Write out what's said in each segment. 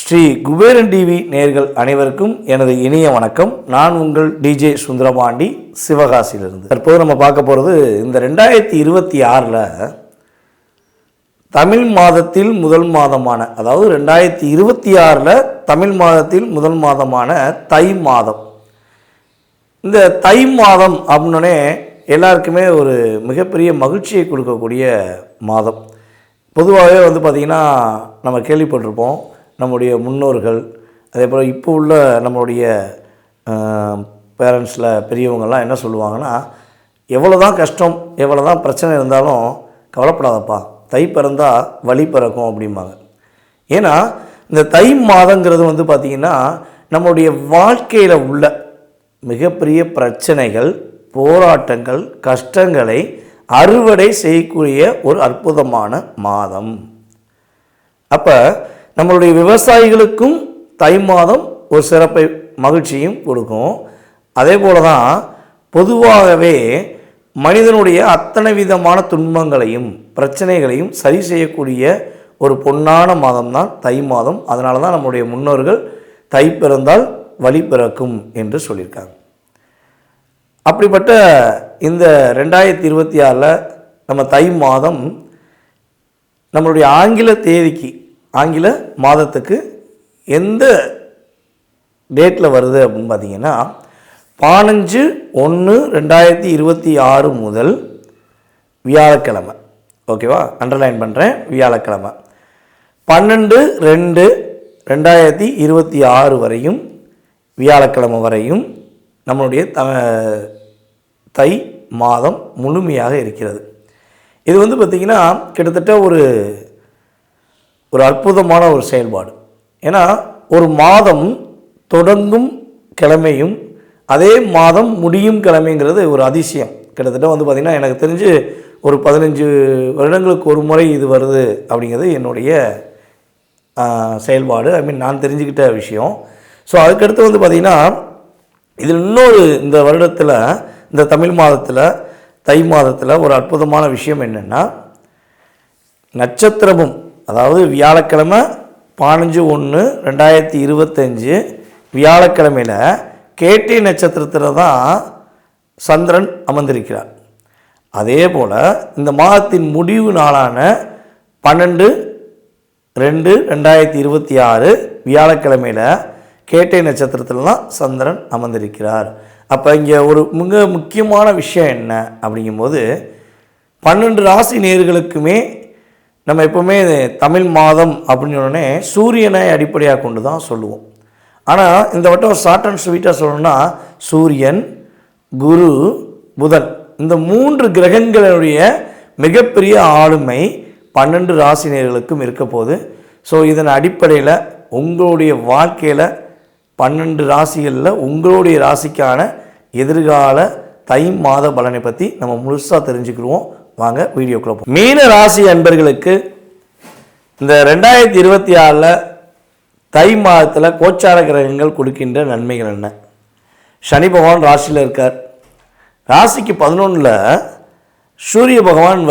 Sri Kuberan TV நேயர்கள் அனைவருக்கும் எனது இனிய வணக்கம். நான் உங்கள் டிஜே சுந்தரபாண்டி, சிவகாசியிலிருந்து. தற்போது நம்ம பார்க்க போகிறது இந்த 2026 தமிழ் மாதத்தில் முதல் மாதமான, அதாவது 2026 தமிழ் மாதத்தில் முதல் மாதமான தை மாதம். இந்த தை மாதம் அப்படின்னே எல்லாருக்குமே ஒரு மிகப்பெரிய மகிழ்ச்சியை கொடுக்கக்கூடிய மாதம். பொதுவாகவே பார்த்திங்கன்னா நம்ம கேள்விப்பட்டிருப்போம், நம்முடைய முன்னோர்கள், அதே போல் இப்போ உள்ள நம்மளுடைய பேரண்ட்ஸில் பெரியவங்கள்லாம் என்ன சொல்லுவாங்கன்னா, எவ்வளோ தான் கஷ்டம், எவ்வளோ தான் பிரச்சனை இருந்தாலும் கவலைப்படாதப்பா, தை பிறந்தால் வழி பிறக்கும் அப்படிம்பாங்க. ஏன்னா இந்த தை மாதங்கிறது பார்த்திங்கன்னா நம்மளுடைய வாழ்க்கையில் உள்ள மிகப்பெரிய பிரச்சனைகள், போராட்டங்கள், கஷ்டங்களை அறுவடை செய்யக்கூடிய ஒரு அற்புதமான மாதம். அப்போ நம்மளுடைய விவசாயிகளுக்கும் தை மாதம் ஒரு சிறப்பை, மகிழ்ச்சியும் கொடுக்கும். அதே போல தான் பொதுவாகவே மனிதனுடைய அத்தனை விதமான துன்பங்களையும் பிரச்சனைகளையும் சரி செய்யக்கூடிய ஒரு பொன்னான மாதம் தான் தை மாதம். அதனால தான் நம்முடைய முன்னோர்கள் தை பிறந்தால் வழி பிறக்கும் என்று சொல்லியிருக்காங்க. அப்படிப்பட்ட இந்த 2026 நம்ம தை மாதம் நம்மளுடைய ஆங்கில தேதிக்கு, ஆங்கில மாதத்துக்கு எந்த டேட்டில் வருது அப்படின்னு பார்த்தீங்கன்னா 15/1/2026 முதல் வியாழக்கிழமை. ஓகேவா, அண்டர்லைன் பண்ணுறேன், வியாழக்கிழமை 12/2/2026 வரையும், வியாழக்கிழமை வரையும் நம்மளுடைய தை மாதம் முழுமையாக இருக்கிறது. இது பார்த்திங்கன்னா கிட்டத்தட்ட ஒரு அற்புதமான ஒரு செயல்பாடு. ஏன்னா ஒரு மாதம் தொடங்கும் கிழமையும் அதே மாதம் முடியும் கிழமைங்கிறது ஒரு அதிசயம். கிட்டத்தட்ட பார்த்திங்கன்னா எனக்கு தெரிஞ்சு ஒரு 15 வருடங்களுக்கு ஒரு முறை இது வருது அப்படிங்கிறது என்னுடைய செயல்பாடு. நான் தெரிஞ்சுக்கிட்ட விஷயம். ஸோ அதுக்கடுத்து பார்த்திங்கன்னா இதில் இன்னொரு இந்த வருடத்தில், இந்த தமிழ் மாதத்தில், தை மாதத்தில் ஒரு அற்புதமான விஷயம் என்னென்னா, நட்சத்திரமும், அதாவது வியாழக்கிழமை 15/1/2025 வியாழக்கிழமையில் கேட்டை நட்சத்திரத்தில் தான் சந்திரன் அமர்ந்திருக்கிறார். அதே போல் இந்த மாதத்தின் முடிவு நாளான 12/2/2026 வியாழக்கிழமையில் கேட்டை நட்சத்திரத்தில் தான் சந்திரன் அமர்ந்திருக்கிறார். அப்போ இங்கே ஒரு மிக முக்கியமான விஷயம் என்ன அப்படிங்கும்போது, 12 ராசி நேயர்களுக்குமே நம்ம எப்போவுமே தமிழ் மாதம் அப்படின்னு சொன்னோடனே சூரியனை அடிப்படையாக கொண்டு தான் சொல்லுவோம். ஆனால் இந்த வட்டம் ஷார்ட் அண்ட் ஸ்வீட்டாக சொல்லணும்னா சூரியன், குரு, புதன், இந்த 3 கிரகங்களுடைய மிகப்பெரிய ஆளுமை 12 ராசினியர்களுக்கும் இருக்க போகுது. ஸோ இதன் அடிப்படையில் உங்களுடைய வாழ்க்கையில் 12 ராசிகளில் உங்களுடைய ராசிக்கான எதிர்கால தை மாத பலனை பற்றி நம்ம முழுசாக தெரிஞ்சுக்கிடுவோம். வாங்க வீடியோக்குள்ள போவோம். மீன ராசி அன்பர்களுக்கு இந்த 2026 தை மாதத்தில் கோச்சார கிரகங்கள் கொடுக்கின்ற நன்மைகள் என்ன? சனி பகவான் ராசியில் இருக்கார். ராசிக்கு 11 சூரிய பகவான்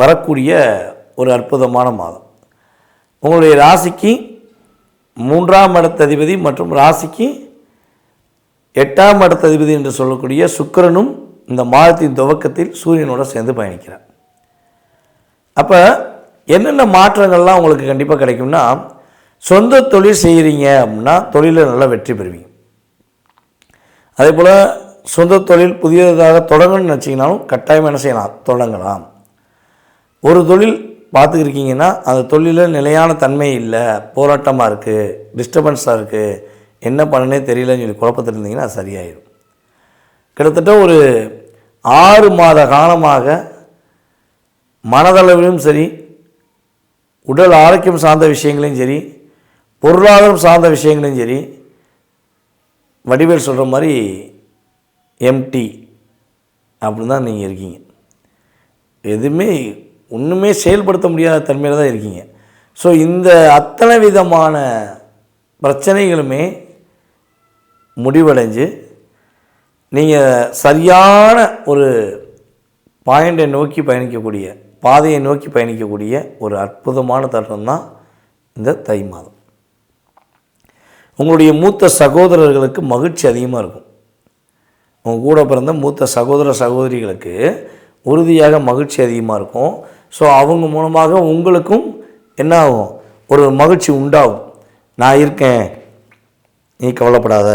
வரக்கூடிய ஒரு அற்புதமான மாதம். உங்களுடைய ராசிக்கு 3ஆம் இடத்ததிபதி மற்றும் ராசிக்கு 8ஆம் இடத்ததிபதி என்று சொல்லக்கூடிய சுக்கிரனும் இந்த மாதத்தின் துவக்கத்தில் சூரியனோட சேர்ந்து பயணிக்கிறார். அப்போ என்னென்ன மாற்றங்கள்லாம் உங்களுக்கு கண்டிப்பாக கிடைக்கும்னா, சொந்த தொழில் செய்கிறீங்க அப்படின்னா தொழிலில் நல்லா வெற்றி பெறுவீங்க. அதே போல் சொந்த தொழில் புதியதாக தொடங்கணும்னு நினச்சிங்கனாலும் கட்டாயம் என்ன செய்யலாம், தொடங்கலாம். ஒரு தொழில் பார்த்துக்கிருக்கீங்கன்னா அந்த தொழிலில் நிலையான தன்மை இல்லை, போராட்டமாக இருக்குது, டிஸ்டர்பன்ஸாக இருக்குது, என்ன பண்ணனே தெரியலன்னு சொல்லி குழப்பத்தில் இருந்தீங்கன்னா அது சரியாயிடும். கிட்டத்தட்ட ஒரு 6 மாத காலமாக மனதளவிலும் சரி, உடல் ஆரோக்கியம் சார்ந்த விஷயங்களையும் சரி, பொருளாதாரம் சார்ந்த விஷயங்களையும் சரி, வடிவேல் சொல்கிற மாதிரி எம்டி அப்படின்னு தான் நீங்கள் இருக்கீங்க. எதுவுமே ஒன்றுமே செயல்படுத்த முடியாத தன்மையில் தான் இருக்கீங்க. ஸோ இந்த அத்தனை விதமான பிரச்சனைகளுமே முடிவடைஞ்சு நீங்கள் சரியான ஒரு பாயிண்டை நோக்கி பயணிக்கக்கூடிய, பாதையை நோக்கி பயணிக்கக்கூடிய ஒரு அற்புதமான தருணம் தான் இந்த தை மாதம். உங்களுடைய மூத்த சகோதரர்களுக்கு மகிழ்ச்சி அதிகமாக இருக்கும். உங்கள் கூட பிறந்த மூத்த சகோதர சகோதரிகளுக்கு உறுதியாக மகிழ்ச்சி அதிகமாக இருக்கும். ஸோ அவங்க மூலமாக உங்களுக்கும் என்ன ஆகும், ஒரு மகிழ்ச்சி உண்டாகும். நான் இருக்கேன், நீ கவலைப்படாத,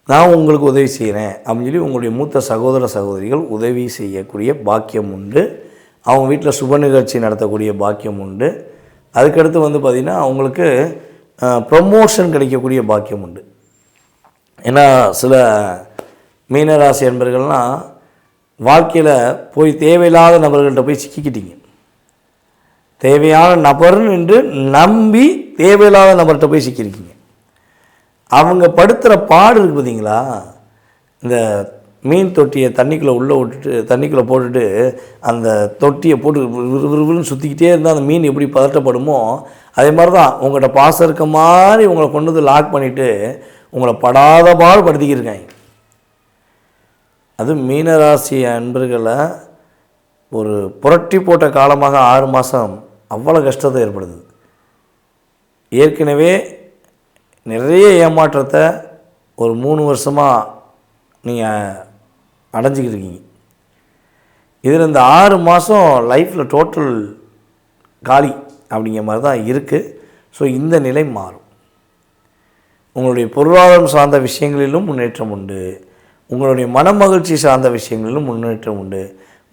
நான் உங்களுக்கு உதவி செய்கிறேன் அப்படின்னு சொல்லி உங்களுடைய மூத்த சகோதர சகோதரிகள் உதவி செய்யக்கூடிய பாக்கியம் உண்டு. அவங்க வீட்டில் சுப நிகழ்ச்சி நடத்தக்கூடிய பாக்கியம் உண்டு. அதுக்கடுத்து பார்த்திங்கன்னா அவங்களுக்கு ப்ரமோஷன் கிடைக்கக்கூடிய பாக்கியம் உண்டு. ஏன்னா சில மீனராசி என்பர்கள்லாம் வாழ்க்கையில் போய் தேவையில்லாத நபர்கள்ட்ட போய் சிக்கிக்கிட்டீங்க. தேவையான நபர்னு என்று நம்பி தேவையில்லாத நபர்கிட்ட போய் சிக்கியிருக்கீங்க. அவங்க படுத்துகிற பாடு இருக்குது பார்த்தீங்களா, இந்த மீன் தொட்டியை தண்ணிக்குள்ளே உள்ளே விட்டுட்டு தண்ணிக்குள்ளே போட்டுட்டு அந்த தொட்டியை போட்டு விறுவிறுன்னு சுற்றிக்கிட்டே இருந்தால் அந்த மீன் எப்படி பதட்டப்படுமோ அதே மாதிரி தான் உங்கள்கிட்ட பாசம் இருக்க மாதிரி உங்களை கொண்டு வந்து லாக் பண்ணிவிட்டு உங்களை படாத பாடு படுத்திக்கிருக்காங்க. அது மீனராசி அன்பர்களை ஒரு புரட்டி போட்ட காலமாக 6 மாதம் அவ்வளோ கஷ்டத்தை ஏற்படுது. ஏற்கனவே நிறைய ஏமாற்றத்தை ஒரு 3 வருஷமாக நீங்கள் அடைஞ்சிக்கிட்டு இருக்கீங்க. இதில் இந்த 6 மாதம் லைஃப்பில் டோட்டல் காலி அப்படிங்கிற மாதிரி தான் இருக்குது. ஸோ இந்த நிலை மாறும். உங்களுடைய பொருளாதாரம் சார்ந்த விஷயங்களிலும் முன்னேற்றம் உண்டு. உங்களுடைய மன மகிழ்ச்சி சார்ந்த விஷயங்களிலும் முன்னேற்றம் உண்டு.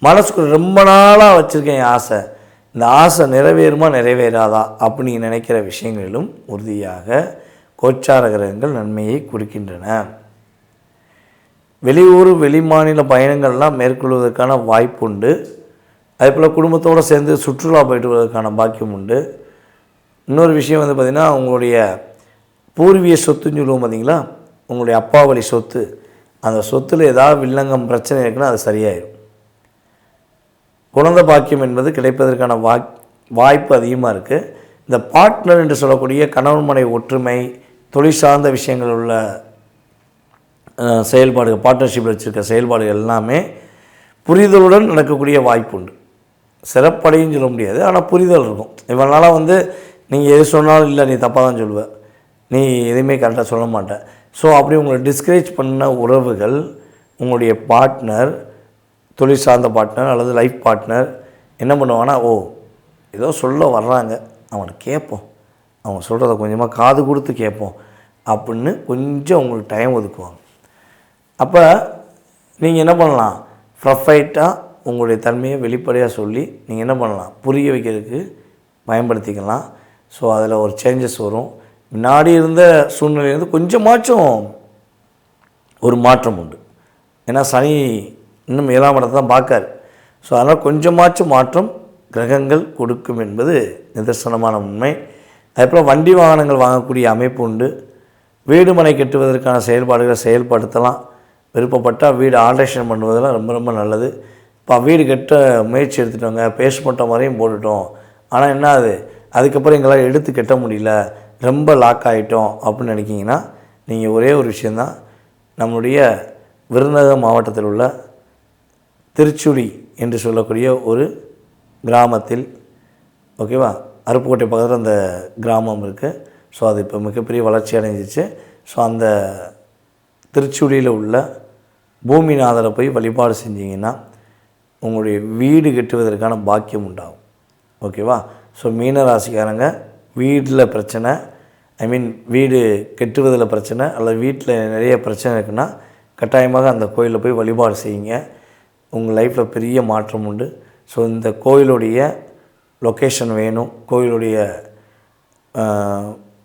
மனசுக்கு ரொம்ப நாளாக வச்சுருக்கேன் ஆசை, இந்த ஆசை நிறைவேறுமா நிறைவேறாதா அப்படின்னு நினைக்கிற விஷயங்களிலும் உறுதியாக கோச்சார கிரகங்கள் நன்மையை கொடுக்கின்றன. வெளியூர் வெளிமாநில பயணங்கள்லாம் மேற்கொள்வதற்கான வாய்ப்பு உண்டு. அதேபோல் குடும்பத்தோடு சேர்ந்து சுற்றுலா போயிட்டு வருவதற்கான பாக்கியம் உண்டு. இன்னொரு விஷயம் பார்த்திங்கன்னா உங்களுடைய பூர்வீக சொத்துன்னு சொல்லுவோம் பார்த்திங்களா, உங்களுடைய அப்பா வழி சொத்து, அந்த சொத்தில் ஏதாவது வில்லங்கம் பிரச்சனை இருக்குன்னா அது சரியாயிடும். குழந்தை பாக்கியம் என்பது கிடைப்பதற்கான வாய்ப்பு அதிகமாக இருக்குது. இந்த பார்ட்னர் என்று சொல்லக்கூடிய கணவன் மனை ஒற்றுமை, தொழில் சார்ந்த விஷயங்கள் உள்ள செயல்பாடுகள், பார்ட்னர்ஷிப்பில் வச்சுருக்க செயல்பாடுகள் எல்லாமே புரிதலுடன் நடக்கக்கூடிய வாய்ப்பு உண்டு. சிறப்படையும் சொல்ல முடியாது, ஆனால் புரிதல் இருக்கும். இவனால் நீங்கள் எது சொன்னாலும் இல்லை நீ தப்பாக தான் சொல்லுவேன், நீ எதுவுமே கரெக்டாக சொல்ல மாட்டேன். ஸோ அப்படி உங்களை டிஸ்கரேஜ் பண்ண உறவுகள், உங்களுடைய பார்ட்னர், தொழில் சார்ந்த பார்ட்னர் அல்லது லைஃப் பார்ட்னர் என்ன பண்ணுவாங்கன்னா, ஓ ஏதோ சொல்ல வர்றாங்க, அவனை கேட்போம், அவங்க சொல்கிறத கொஞ்சமாக காது கொடுத்து கேட்போம் அப்படின்னு கொஞ்சம் உங்களுக்கு டைம் ஒதுக்குவாங்க. அப்போ நீங்கள் என்ன பண்ணலாம், ப்ரொஃபைட்டாக உங்களுடைய தன்மையை வெளிப்படையாக சொல்லி நீங்கள் என்ன பண்ணலாம், புரிய வைக்கிறதுக்கு பயன்படுத்திக்கலாம். ஸோ அதில் ஒரு சேஞ்சஸ் வரும். முன்னாடி இருந்த சூழ்நிலையிலேருந்து கொஞ்சமாச்சும் ஒரு மாற்றம் உண்டு. ஏன்னா சனி இன்னும் 7ஆம் இடத்தை தான் பார்க்காரு. ஸோ அதனால் கொஞ்சமாச்சும் மாற்றம் கிரகங்கள் கொடுக்கும் என்பது நிதர்சனமான உண்மை. அதேபோல் வண்டி வாகனங்கள் வாங்கக்கூடிய அமைப்பு உண்டு. வீடு மனை கட்டுவதற்கான செயல்பாடுகளை செயல்படுத்தலாம். விருப்பப்பட்டால் வீடு ஆல்ட்ரேஷன் பண்ணுவதெல்லாம் ரொம்ப ரொம்ப நல்லது. இப்போ வீடு கட்ட முயற்சி எடுத்துட்டோங்க, பேஸ்மெண்ட்டை மாதிரியும் போட்டுட்டோம், ஆனால் என்ன அதுக்கப்புறம் எங்களால் எடுத்து கட்ட முடியல, ரொம்ப லாக் ஆகிட்டோம் அப்படின்னு நினைக்கிங்கன்னா நீங்கள் ஒரே ஒரு விஷயந்தான், நம்முடைய விருதுநகர் மாவட்டத்தில் உள்ள திருச்சுழி என்று சொல்லக்கூடிய ஒரு கிராமத்தில், ஓகேவா, அருப்புக்கோட்டை பக்கத்தில் அந்த கிராமம் இருக்குது. ஸோ அது இப்போ மிகப்பெரிய வளர்ச்சி அடைஞ்சிச்சு. ஸோ அந்த திருச்சுழியில் உள்ள பூமிநாதரை போய் வழிபாடு செஞ்சிங்கன்னா உங்களுடைய வீடு கட்டுவதற்கான பாக்கியம் உண்டாகும். ஓகேவா. ஸோ மீனராசிக்காரங்க வீட்டில் பிரச்சனை, வீடு கட்டுவதில் பிரச்சனை அல்லது வீட்டில் நிறைய பிரச்சனை இருக்குன்னா கட்டாயமாக அந்த கோயிலில் போய் வழிபாடு செய்யுங்க. உங்கள் லைஃப்பில் பெரிய மாற்றம் உண்டு. ஸோ இந்த கோயிலுடைய லொக்கேஷன் வேணும்,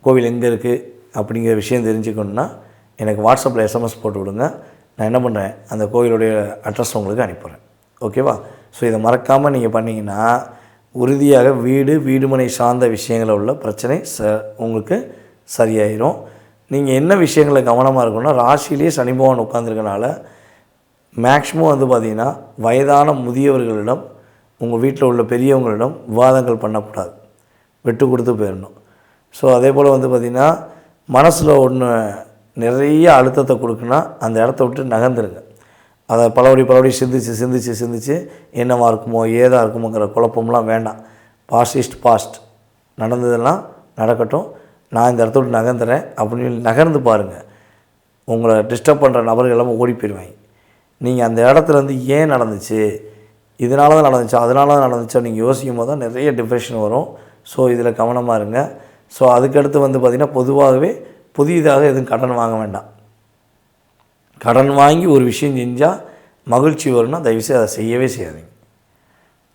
கோவில் எங்கே இருக்குது அப்படிங்கிற விஷயம் தெரிஞ்சுக்கணுன்னா எனக்கு வாட்ஸ்அப்பில் எஸ்எம்எஸ் போட்டு விடுங்க. நான் என்ன பண்ணுறேன், அந்த கோயிலுடைய அட்ரஸ் உங்களுக்கு அனுப்புகிறேன். ஓகேவா. ஸோ இதை மறக்காமல் நீங்கள் பண்ணிங்கன்னா உறுதியாக வீடுமனை சார்ந்த விஷயங்களில் உள்ள பிரச்சனை உங்களுக்கு சரியாயிரும். நீங்கள் என்ன விஷயங்களை கவனமாக இருக்கணும்னா, ராசியிலே சனி பகவான் உட்காந்துருக்கனால மேக்ஸிமம் பார்த்திங்கன்னா வயதான முதியவர்களிடம், உங்கள் வீட்டில் உள்ள பெரியவங்களிடம் விவாதங்கள் பண்ணக்கூடாது, விட்டு கொடுத்து போயிடணும். ஸோ அதே போல் பார்த்திங்கன்னா மனசில் ஒன்று நிறைய அழுத்தத்தை கொடுக்குன்னா அந்த இடத்த விட்டு நகர்ந்துருங்க. அதை பலபடி சிந்திச்சு என்னவாக இருக்குமோ ஏதாக இருக்குமோங்கிற குழப்பம்லாம் வேண்டாம். பாஸ்ட் நடந்ததெல்லாம் நடக்கட்டும், நான் இந்த இடத்த விட்டு நகர்ந்துறேன் அப்படின்னு நகர்ந்து பாருங்கள். உங்களை டிஸ்டர்ப் பண்ணுற நபர்கள் எல்லாமே ஓடி போயிடுவாங்க. நீங்கள் அந்த இடத்துலேருந்து ஏன் நடந்துச்சு, இதனால தான் நடந்துச்சா அதனால தான் நடந்துச்சா நீங்கள் யோசிக்கும் போது தான் நிறைய டிப்ரெஷன் வரும். ஸோ இதில் கவனமாக இருங்க. ஸோ அதுக்கடுத்து பார்த்திங்கன்னா பொதுவாகவே புதிதாக எதுவும் கடன் வாங்க வேண்டாம். கடன் வாங்கி ஒரு விஷயம் செஞ்சால் மகிழ்ச்சி வரும்னா தயவுசெய்து அதை செய்யவே செய்யாதீங்க.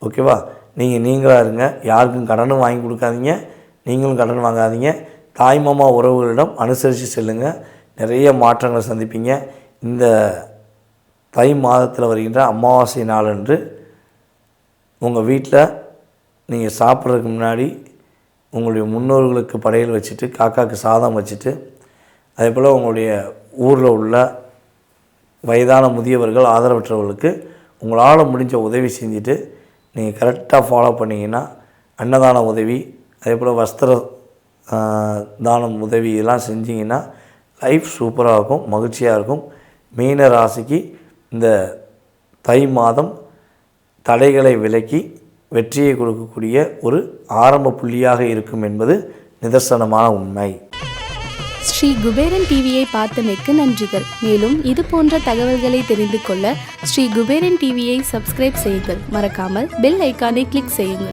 ஓகேவா? நீங்களாக இருங்க. யாருக்கும் கடனும் வாங்கி கொடுக்காதீங்க, நீங்களும் கடன் வாங்காதீங்க. தாய் மாமா உறவுகளிடம் அனுசரித்து செல்லுங்கள். நிறைய மாற்றங்களை சந்திப்பீங்க. இந்த தை மாதத்தில் வருகின்ற அமாவாசை நாளன்று உங்கள் வீட்டில் நீங்கள் சாப்பிட்றதுக்கு முன்னாடி உங்களுடைய முன்னோர்களுக்கு படையல் வச்சுட்டு, காக்காவுக்கு சாதம் வச்சுட்டு, அதே போல் உங்களுடைய ஊரில் உள்ள வயதான முதியவர்கள் ஆதரவற்றவர்களுக்கு உங்களால் முடிஞ்ச உதவி செஞ்சுட்டு நீங்கள் கரெக்டாக ஃபாலோ பண்ணிங்கன்னா, அன்னதான உதவி, அதே போல் வஸ்திர தானம் உதவி இதெல்லாம் செஞ்சிங்கன்னா லைஃப் சூப்பராக இருக்கும், மகிழ்ச்சியாக இருக்கும். மீன ராசிக்கு இந்த தை மாதம் தடைகளை விலக்கி வெற்றியை கொடுக்கக்கூடிய ஒரு ஆரம்ப புள்ளியாக இருக்கும் என்பது நிதர்சனமான உண்மை. ஸ்ரீ குபேரன் டிவியை பார்த்தமைக்கு நன்றிகள். மேலும் இது போன்ற தகவல்களை தெரிந்து கொள்ள ஸ்ரீ குபேரன் டிவியை சப்ஸ்கிரைப் செய்யுங்கள். மறக்காமல் பெல் ஐக்கானை கிளிக் செய்யுங்கள்.